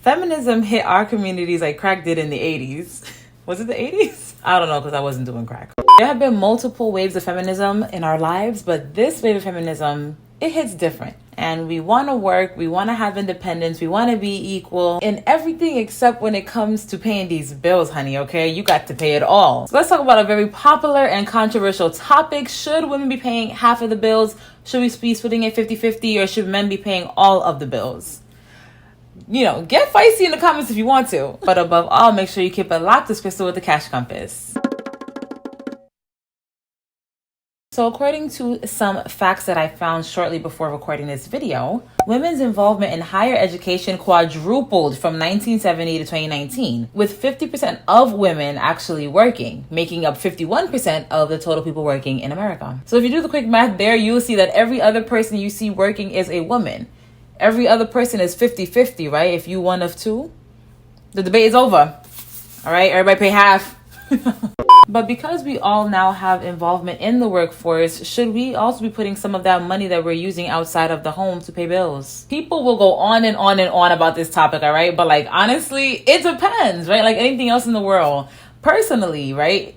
Feminism hit our communities like crack did in the 80s. Was it the 80s? I don't know, because I wasn't doing crack. There have been multiple waves of feminism in our lives, but this wave of feminism, it hits different. And we want to work, we want to have independence, we want to be equal in everything except when it comes to paying these bills, honey, okay? You got to pay it all. So let's talk about a very popular and controversial topic. Should women be paying half of the bills? Should we be splitting it 50-50, or should men be paying all of the bills? You know, get feisty in the comments if you want to. But above all, make sure you keep it locked. This Crystal with the Cash Compass. So according to some facts that I found shortly before recording this video, women's involvement in higher education quadrupled from 1970 to 2019, with 50% of women actually working, making up 51% of the total people working in America. So if you do the quick math there, you'll see that every other person you see working is a woman. Every other person is 50-50, right? If you one of two, the debate is over. All right, everybody pay half. But because we all now have involvement in the workforce, should we also be putting some of that money that we're using outside of the home to pay bills? People will go on and on and on about this topic, all right? But like, honestly, it depends, right? Like anything else in the world. Personally, right?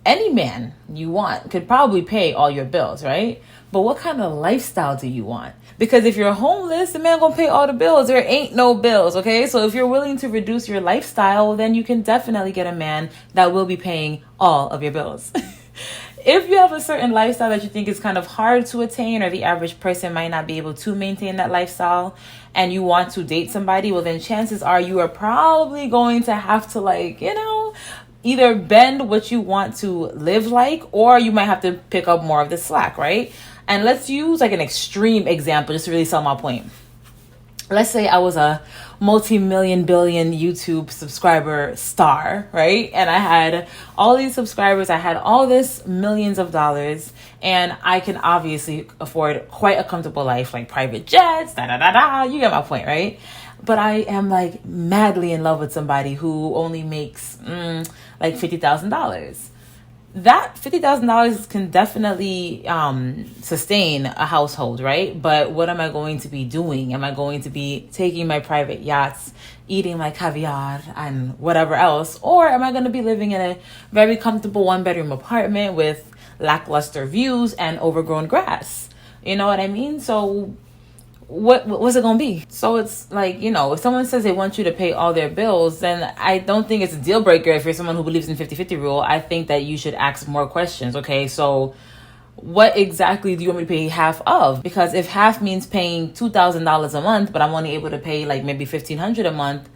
Any man you want could probably pay all your bills, right? But what kind of lifestyle do you want? Because if you're homeless, the man gonna pay all the bills. There ain't no bills, okay? So if you're willing to reduce your lifestyle, then you can definitely get a man that will be paying all of your bills. If you have a certain lifestyle that you think is kind of hard to attain, or the average person might not be able to maintain that lifestyle, and you want to date somebody, well then chances are you are probably going to have to, like, you know, either bend what you want to live like, or you might have to pick up more of the slack, right? And let's use like an extreme example just to really sell my point. Let's say I was a multi-million billion YouTube subscriber star, right? And I had all these subscribers, I had all this millions of dollars, and I can obviously afford quite a comfortable life, like private jets, you get my point, right? But I am like madly in love with somebody who only makes like $50,000. That $50,000 can definitely sustain a household, right? But what am I going to be doing? Am I going to be taking my private yachts, eating my caviar and whatever else? Or am I going to be living in a very comfortable one-bedroom apartment with lackluster views and overgrown grass? You know what I mean? So what was it gonna be? So it's like, you know, if someone says they want you to pay all their bills, then I don't think it's a deal breaker. If you're someone who believes in 50-50 rule, I think that you should ask more questions. Okay, so what exactly do you want me to pay half of? Because if half means paying $2,000 a month, but I'm only able to pay like maybe $1,500 a month,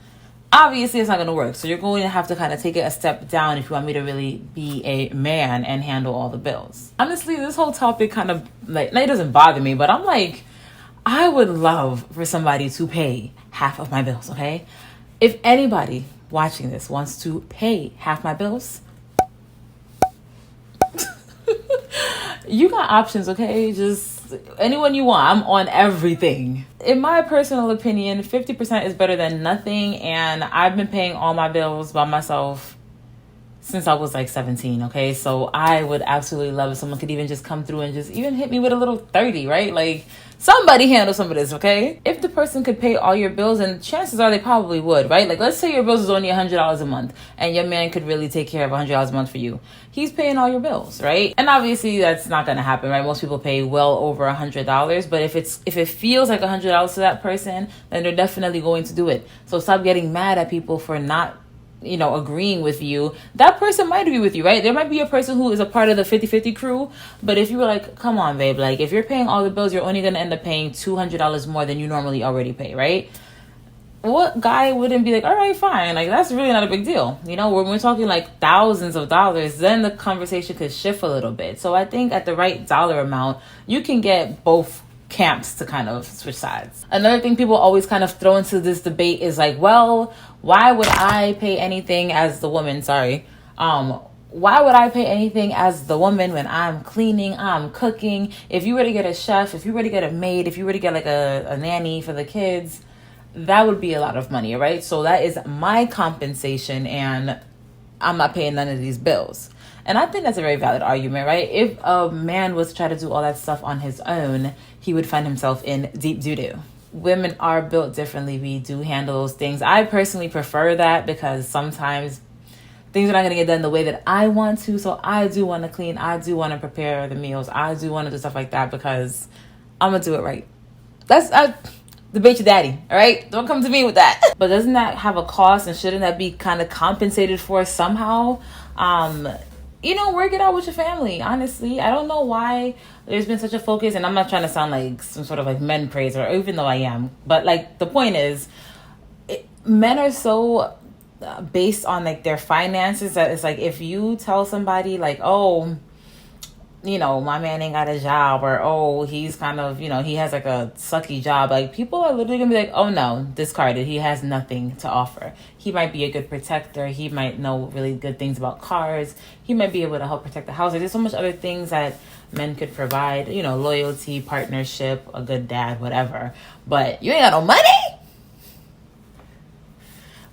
obviously it's not going to work. So you're going to have to kind of take it a step down if you want me to really be a man and handle all the bills. Honestly, this whole topic kind of like, it doesn't bother me, but I'm like, I would love for somebody to pay half of my bills, okay? If anybody watching this wants to pay half my bills, you got options, okay? Just anyone you want. I'm on everything. In my personal opinion, 50% is better than nothing, and I've been paying all my bills by myself since I was like 17, okay? So I would absolutely love if someone could even just come through and just even hit me with a little 30, right? Like, somebody handle some of this, okay? If the person could pay all your bills, and chances are they probably would, right? Like, let's say your bills is only $100 a month, and your man could really take care of $100 a month for you. He's paying all your bills, right? And obviously that's not gonna happen, right? Most people pay well over $100, but if it feels like $100 to that person, then they're definitely going to do it. So stop getting mad at people for not, you know, agreeing with you. That person might agree with you, right? There might be a person who is a part of the 50-50 crew, but if you were like, come on, babe, like if you're paying all the bills, you're only going to end up paying $200 more than you normally already pay, right? What guy wouldn't be like, all right, fine, like that's really not a big deal? You know, when we're talking like thousands of dollars, then the conversation could shift a little bit. So I think at the right dollar amount, you can get both camps to kind of switch sides. Another thing people always kind of throw into this debate is like, well, why would I pay anything as the woman? Why would I pay anything as the woman when I'm cleaning, I'm cooking? If you were to get a chef, if you were to get a maid, if you were to get like a nanny for the kids, that would be a lot of money, right? So that is my compensation, and I'm not paying none of these bills. And I think that's a very valid argument, right? If a man was to try to do all that stuff on his own, he would find himself in deep doo-doo. women are built differently. We do handle those things. I personally prefer that because sometimes things are not going to get done the way that I want to. So I do want to clean. I do want to prepare the meals. I do want to do stuff like that because I'm going to do it right. I debate your daddy, all right? Don't come to me with that. But doesn't that have a cost, and shouldn't that be kind of compensated for somehow? Work it out with your family, honestly. I don't know why there's been such a focus, and I'm not trying to sound like some sort of like men praiser, even though I am. But like the point is, men are so based on like their finances that it's like if you tell somebody like, oh, my man ain't got a job, or oh, he's kind of, he has like a sucky job, like people are literally gonna be like, oh no, discarded. He has nothing to offer. He might be a good protector. He might know really good things about cars. He might be able to help protect the house. Like, there's so much other things that men could provide, loyalty, partnership, a good dad, whatever. But you ain't got no money?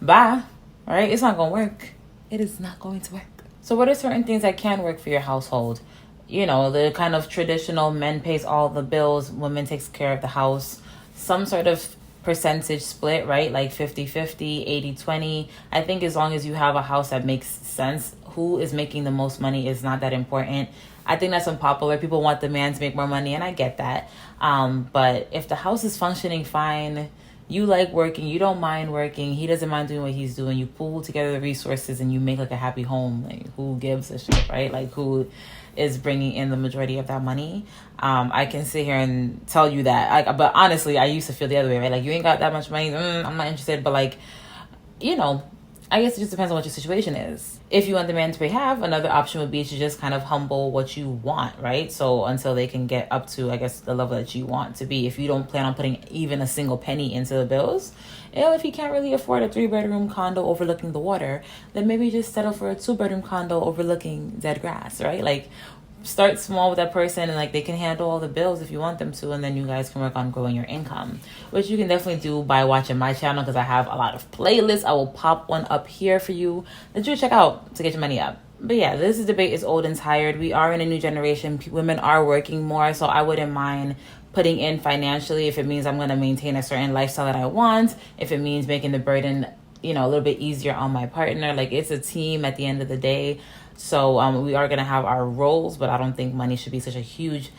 Bye. All right, it's not gonna work. It is not going to work. So what are certain things that can work for your household? The kind of traditional men pays all the bills, women takes care of the house, some sort of percentage split, right? Like 50-50, 80-20. I think as long as you have a house that makes sense, who is making the most money is not that important. I think that's unpopular. People want the man to make more money, and I get that. But if the house is functioning fine, you like working, you don't mind working, he doesn't mind doing what he's doing, you pool together the resources and you make like a happy home, like who gives a shit, right? Like who is bringing in the majority of that money? I can sit here and tell you that, but honestly, I used to feel the other way, right? Like, you ain't got that much money, I'm not interested. But like, I guess it just depends on what your situation is. If you want the man to pay half, another option would be to just kind of humble what you want, right? So until they can get up to, I guess, the level that you want to be. If you don't plan on putting even a single penny into the bills, if he can't really afford a 3-bedroom condo overlooking the water, then maybe just settle for a 2-bedroom condo overlooking dead grass, right? Like, start small with that person, and like they can handle all the bills if you want them to, and then you guys can work on growing your income, which you can definitely do by watching my channel, because I have a lot of playlists. I will pop one up here for you that you check out to get your money up. But yeah, this debate is old and tired. We are in a new generation. Women are working more, so I wouldn't mind putting in financially if it means I'm going to maintain a certain lifestyle that I want, if it means making the burden a little bit easier on my partner. Like, it's a team at the end of the day. So we are going to have our roles, but I don't think money should be such a huge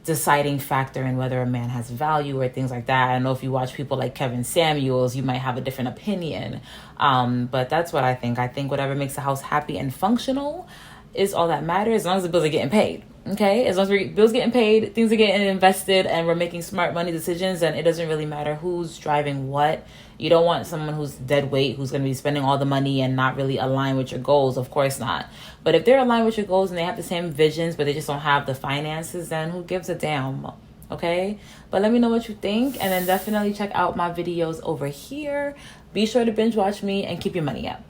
deciding factor in whether a man has value or things like that. I know if you watch people like Kevin Samuels, you might have a different opinion. But that's what I think. I think whatever makes the house happy and functional is all that matters, as long as the bills are getting paid. Okay, as long as bills getting paid, things are getting invested, and we're making smart money decisions, and it doesn't really matter who's driving what. You don't want someone who's dead weight, who's going to be spending all the money and not really aligned with your goals. Of course not. But if they're aligned with your goals and they have the same visions, but they just don't have the finances, then who gives a damn? Okay, but let me know what you think, and then definitely check out my videos over here. Be sure to binge watch me and keep your money up.